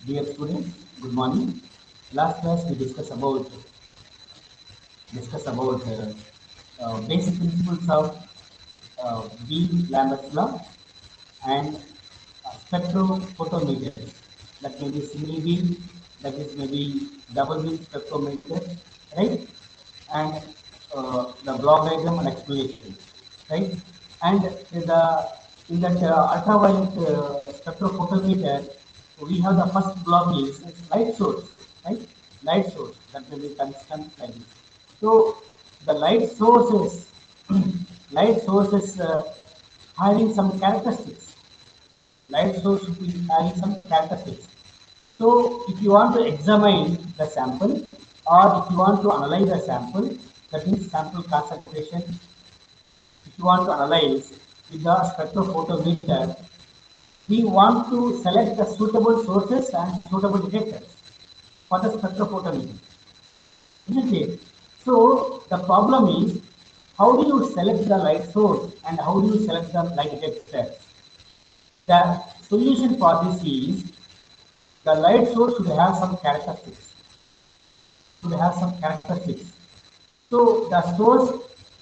Dear students, good morning. Last class we discuss about basic principles of beam Lambert's law and spectrophotometers. That may be single beam, that is maybe double beam spectrometer, right? And the block diagram and explanation, right? And in that ultraviolet spectrophotometer, we have the first block is light source, right? Light source that will be constant like this. So the light sources, light sources having some characteristics. Light source should be having some characteristics. So if you want to examine the sample or if you want to analyze the sample, that means sample concentration, if you want to analyze with the spectrophotometer, we want to select the suitable sources and suitable detectors for the spectrophotometer, isn't it? So the problem is how do you select the light source and how do you select the light detector? The solution for this is the light source should have some characteristics. Should have some characteristics. So the source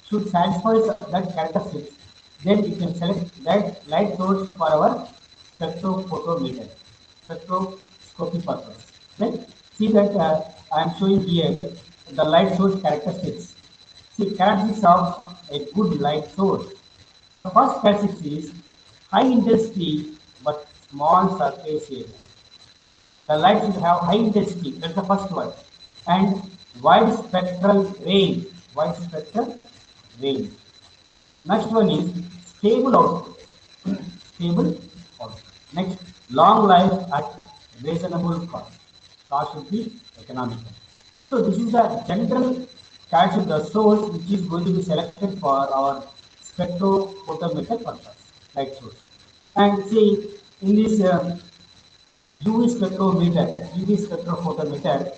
should satisfy that characteristics. Then we can select that light source for our spectrophotometer, spectroscopy purpose. Right? See that I am showing here the light source characteristics. See characteristics of a good light source. The first characteristic is high intensity but small surface area. The light should have high intensity, that's the first one. And wide spectral range. Wide spectral range. Next one is stable output. Stable output. Next, long life at reasonable cost. Cost should be economical. So this is the general characteristic of the source which is going to be selected for our spectrophotometer purpose, light source. And see in this UV spectrometer, UV spectrophotometer,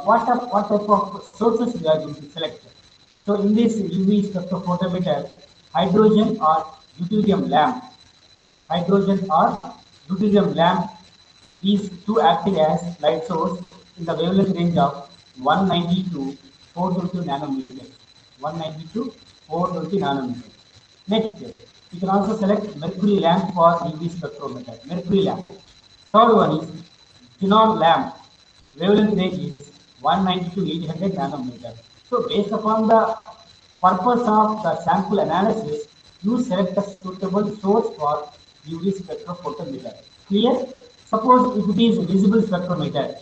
what type of sources we are going to select. So in this UV spectrophotometer, hydrogen or deuterium lamp, hydrogen or deuterium lamp, these two acting as light source in the wavelength range of 190 to 420 nanometers. 190 to 420 nanometers. Next, you can also select mercury lamp for UV spectrometer. Mercury lamp. Third one is xenon lamp. Wavelength range is 190 to 800 nanometers. So based upon the purpose of the sample analysis, you select the suitable source for UV spectrophotometer. Clear? Suppose if it is visible spectrometer,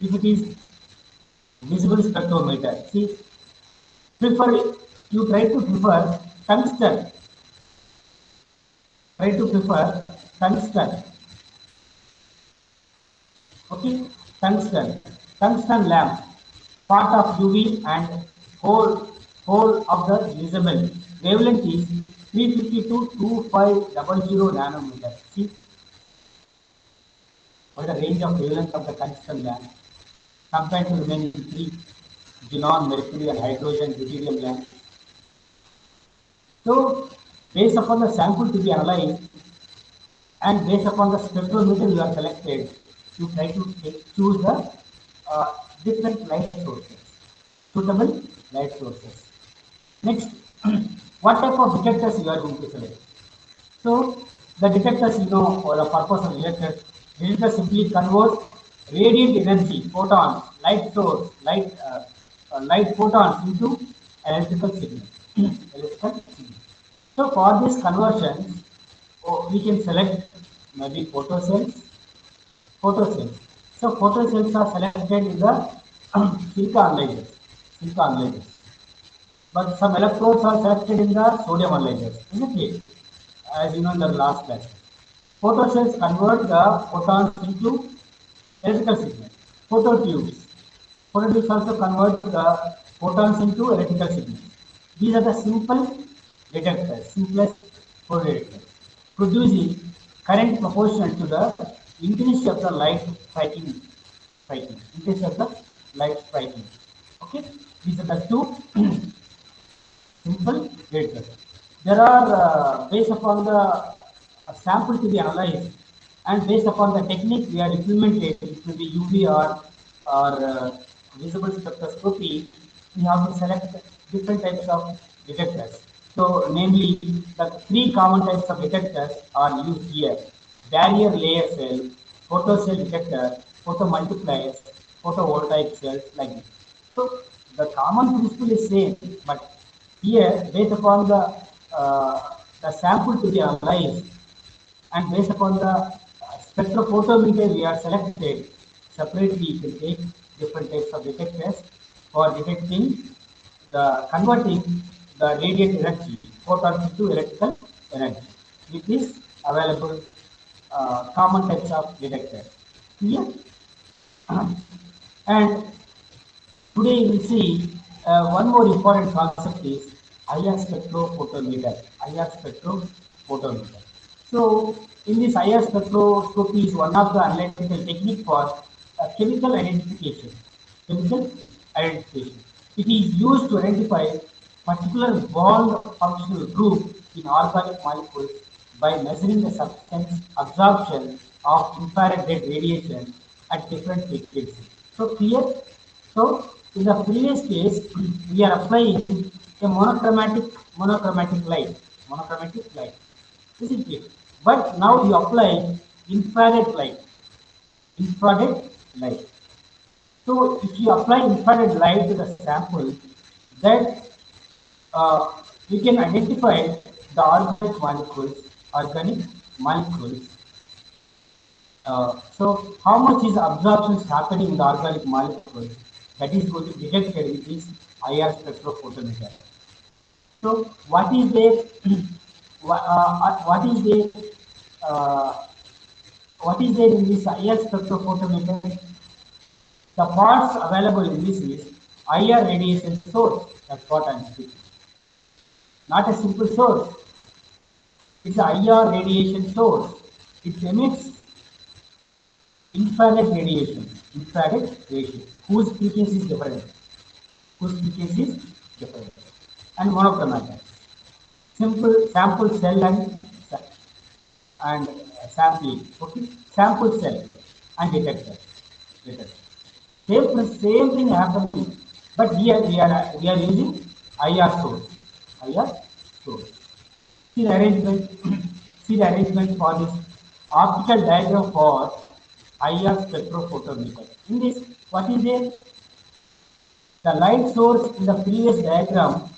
if it is visible spectrometer, see, prefer you try to prefer tungsten, try to prefer tungsten, okay, tungsten lamp, part of UV and whole of the visible wavelength is 350 to 2500 nanometers. See, what is the range of wavelength of the tungsten lamp compared to remaining three xenon, mercury, and hydrogen, deuterium lamp. So, based upon the sample to be analyzed and based upon the spectrometer you are selected, you try to choose the different light sources, suitable light sources. Next, what type of detectors you are going to select? So, the detectors, you know, for the purpose of detectors simply convert radiant energy, photons, light source, light photons into electrical signal. electrical signal. So, for this conversion, we can select maybe photocells. Photocells. So, photocells are selected in the silica analyzers. Silica analyzers. But some electrodes are selected in the sodium analyzers, isn't it? As you know in the last class. Photocells convert the photons into electrical signal. Phototubes. Phototubes also convert the photons into electrical signals. These are the simple detectors, simplest photodetectors, producing current proportional to the intensity of the light striking. Intensity of the light striking. Okay, these are the two simple detectors. There are based upon the sample to be analyzed. And based upon the technique we are implemented, it will be UV or visible spectroscopy, we have to select different types of detectors. So, namely, the three common types of detectors are used here: barrier layer cell, photocell detector, photomultipliers, photovoltaic cells, like this. So, the common principle is same, but here, based upon the sample to be analyzed, and based upon the spectrophotometer we are selected, separately you can take different types of detectors for detecting the converting the radiant energy photons into electrical energy. With this available common types of detectors. Clear? And today we see one more important concept is IR spectrophotometer. IR spectrophotometer. So, in this IR spectroscopy is one of the analytical technique for chemical identification. Chemical identification. It is used to identify particular bond functional group in organic molecules by measuring the substance absorption of infrared radiation at different frequencies. So, clear? So, in the previous case, we are applying a monochromatic light, monochromatic light, isn't it? But now you apply infrared light, infrared light. So, if you apply infrared light to the sample, that we can identify the organic molecules. So, how much is absorption happening in the organic molecules? That is going to be detected with this IR spectrophotometer. So, what is the what is the uh, what is there in this IR spectrophotometer? The parts available in this is IR radiation source. That's what I'm speaking. Not a simple source. It's a IR radiation source. It emits infrared radiation. Infrared radiation. Whose frequency is different? Whose frequency is different? And monochromatic. Simple sample cell and sampling. Okay, sample cell and detector. Detector. Same thing happening, but here we are using IR source. IR source. See the arrangement. See the arrangement for this optical diagram for IR spectrophotometer. In this, what is there? The light source in the previous diagram,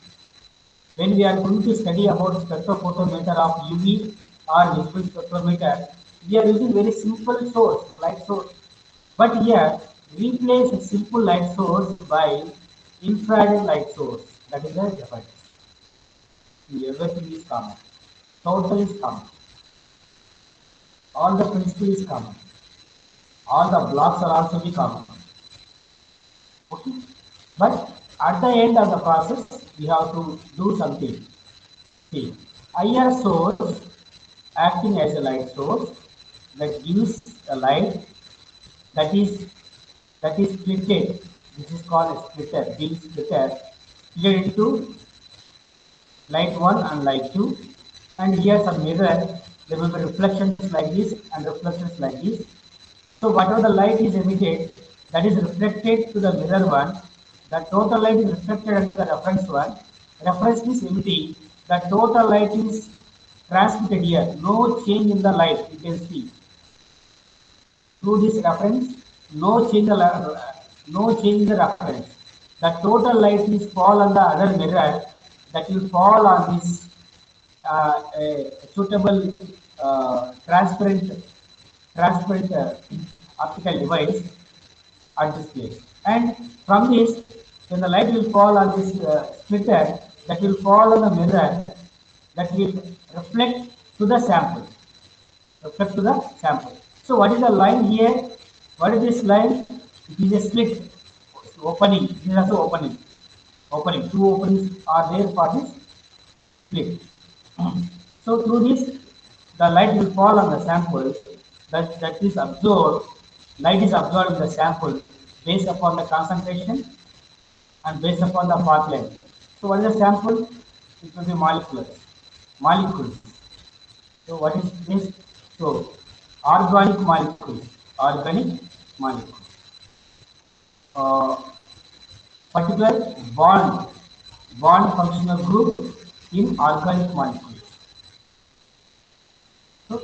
when we are going to study about spectrophotometer of UV or visible spectrometer, we are using very simple source, light source. But here, replace a simple light source by infrared light source. That is the difference. Everything is common. Total is common. All the principle is common. All the blocks are also be common. Okay. But at the end of the process, we have to do something. See, IR source acting as a light source that gives a light that is splitted. This is called a splitter. Being splitter split into light 1 and light 2, and here some mirror. There will be reflections like this and reflections like this. So whatever the light is emitted, that is reflected to the mirror one. The total light is reflected at the reference one. Reference is empty. The total light is transmitted here. No change in the light you can see. Through this reference, no change in the reference. The total light is fall on the other mirror, that will fall on this a suitable transparent optical device at this place. And from this, when the light will fall on this splitter, that will fall on the mirror, that will reflect to the sample. Reflect to the sample. So what is the line here? What is this line? It is a slit. Opening. This is also opening. Opening. Two openings are there for this slit. So through this, the light will fall on the sample that is absorbed. Light is absorbed in the sample based upon the concentration and based upon the path length. So what is the sample? It will be molecules. Molecules. So what is this? So organic molecules, organic molecules, uh, particular bond functional group in organic molecules. So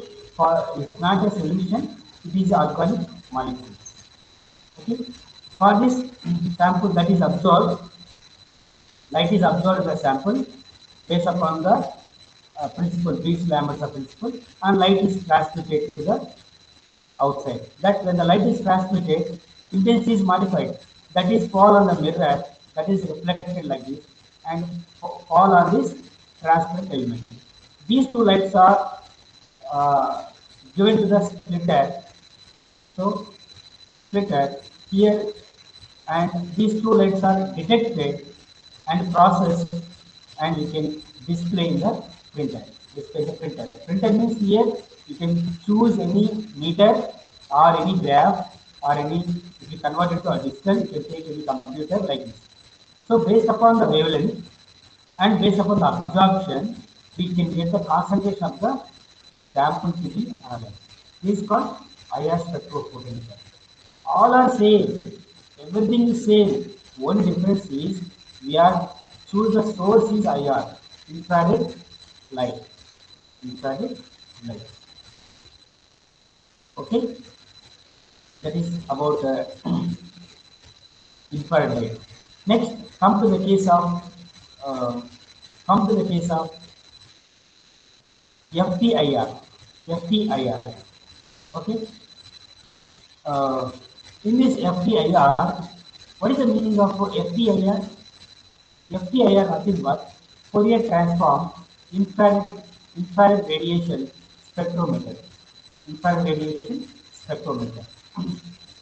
it's not a solution, it is organic molecules. Okay. For this sample that is absorbed, light is absorbed in the sample based upon the principle, Beach-Lambert's principle, and light is transmitted to the outside. That when the light is transmitted, intensity is modified. That is fall on the mirror, that is reflected like this, and fall on this transparent element. These two lights are uh, given to the splitter. So splitter here, and these two lights are detected and processed, and you can display in the printer. Display the printer. Printer means here you can choose any meter or any graph or any, if you convert it to a digital, you can take any computer like this. So based upon the wavelength and based upon the absorption, we can get the concentration of the sample to be analyzed. This is called IR spectrophotometer. All are same. Everything is same. One difference is we are choose the source is IR, infrared light. Infrared light. Okay, that is about infrared light. Next, come to the case of uh, come to the case of FTIR. FTIR. Okay. Uh, in this FTIR, what is the meaning of FTIR? FTIR nothing but Fourier transform infrared, infrared radiation spectrometer. Infrared radiation spectrometer.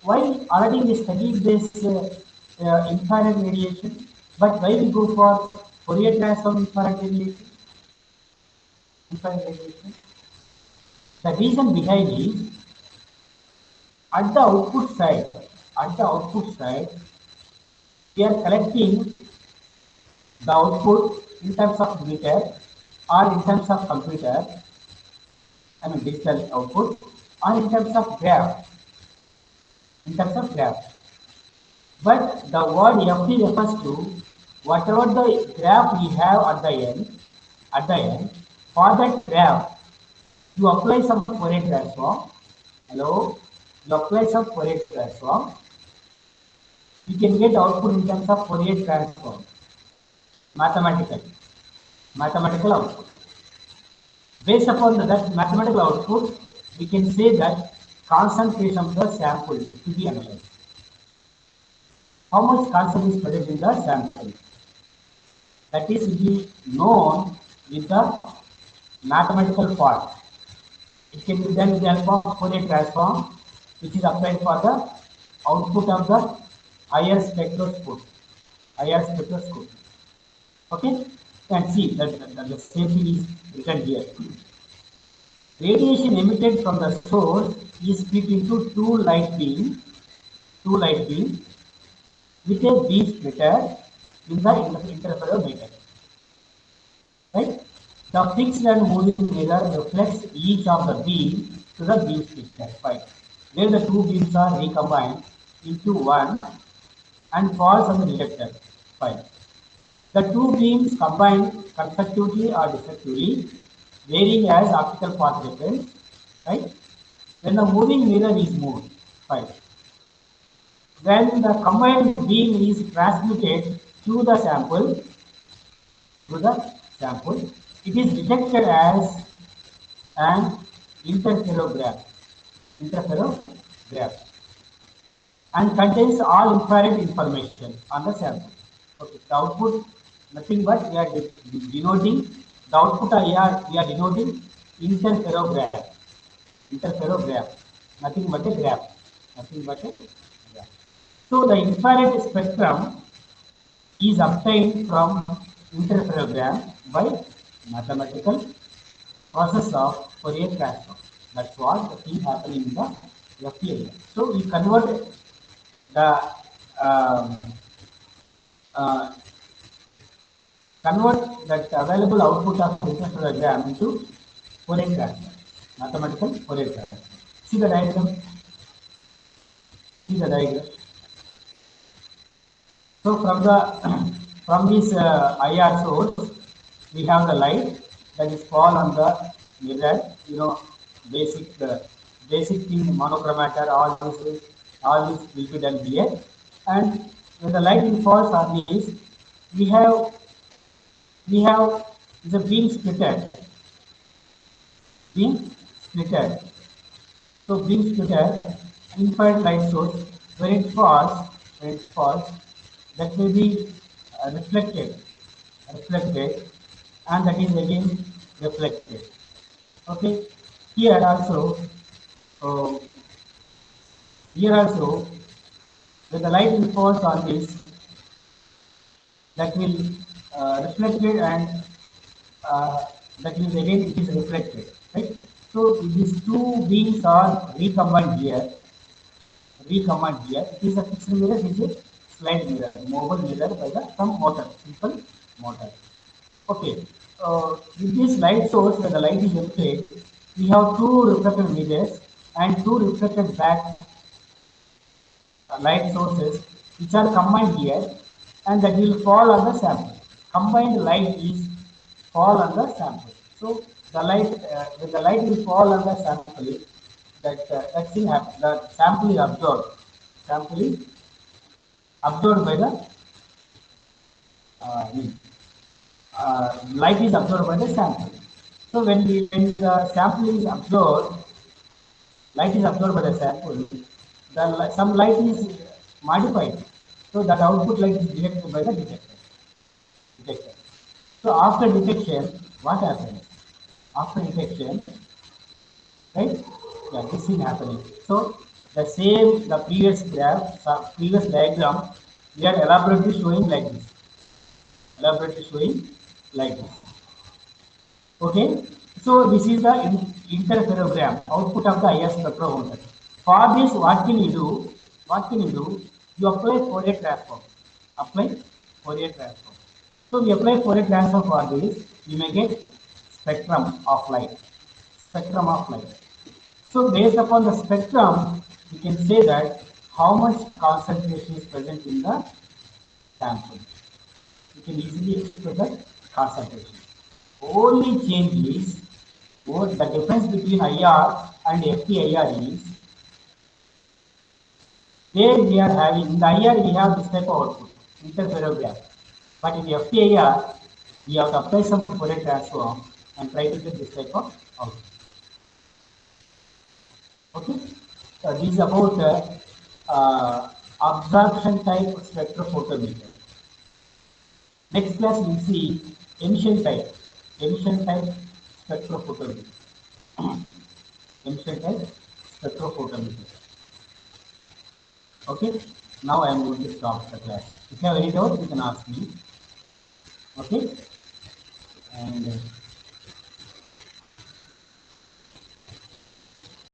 Why already we studied this infrared radiation, but why we go for Fourier transform infrared radiation? Infrared radiation. The reason behind is at the output side, at the output side, we are collecting the output in terms of meter or in terms of computer, I mean digital output, or in terms of graph, in terms of graph. But the word FT refers to whatever the graph we have at the end, for that graph, you apply some Fourier transform. Hello, you apply some Fourier transform. You can get output in terms of Fourier transform, mathematical, mathematical output. Based upon that mathematical output, we can say that concentration of the sample to be analyzed. How much concentration is present in the sample? That is to be known with the mathematical part. It can be done with the help of Fourier transform, which is applied for the output of the IR spectroscope. IR spectroscope. Okay? And see that the same thing is written here. Radiation emitted from the source is split into two light beams with a beam splitter in the interferometer. Right? The fixed and moving mirror reflects each of the beam to the beam splitter. Fine. Where the two beams are recombined into one and falls on the detector. Fine. The two beams combine consecutively or destructively, varying as optical path difference, right? When the moving mirror is moved, fine. When the combined beam is transmitted to the sample, it is detected as an interferograph, interferograph, and contains all infrared information on the sample. Okay, the output nothing but we are denoting the output we are denoting interferograph. Interferograph, nothing but a graph, nothing but a graph. So the infrared spectrum is obtained from interferogram by mathematical process of Fourier transform. That's what the thing happening in the FT. So we convert the um, uh, convert that available output of interferogram into Fourier transform, mathematical Fourier transform. See the diagram. See the diagram. So from the from this IR source, we have the light that is fall on the mirror. You know, basic basic thing monochromator. All this will be done here. And when the light falls on this, we have we have the beam splitter. Beam splitter. So beam splitter, infrared light source, when it falls, that will be reflected, and that is again reflected. Okay. Here also, uh, here also, when the light will falls on this, that will reflected and uh, that means again it is reflected, right? So these two beams are recombined here. It is a fixed mirror, it is a slide mirror, mobile mirror by the some motor, simple motor. Okay. With this light source, when the light is emitted, we have two reflected mirrors and two reflected back light sources which are combined here, and that will fall on the sample. Combined light is fall on the sample. So the light, when the light will fall on the sample, that thing happens. The sample is absorbed. Sample is absorbed by the uh, light is absorbed by the sample. So when the sample is absorbed, light is absorbed by the sample, some light is modified. So that output light is detected by the detector. So after detection, what happens? After detection, right? Yeah, this thing happening. So the same, the previous graph, previous diagram, we are elaborately showing like this. Elaborately showing like this. Okay, so this is the interferogram, output of the IR spectrometer. For this, what can you do? What can you do? You apply Fourier transform. Apply Fourier transform. So we apply Fourier transform for this. You may get spectrum of light. Spectrum of light. So based upon the spectrum, we can say that how much concentration is present in the sample. You can easily express the concentration. Only change is the difference between IR and FTIR is there we are having in the IR we have this type of output, interferogram. But in FTIR, we have to apply some Fourier transform and try to get this type of output. Okay? This is about absorption type spectrophotometer. Next class we'll see emission type spectrophotometer. Emission type spectrophotometer. Okay, now I am going to stop the class. If you have any doubt, you can ask me. Okay, and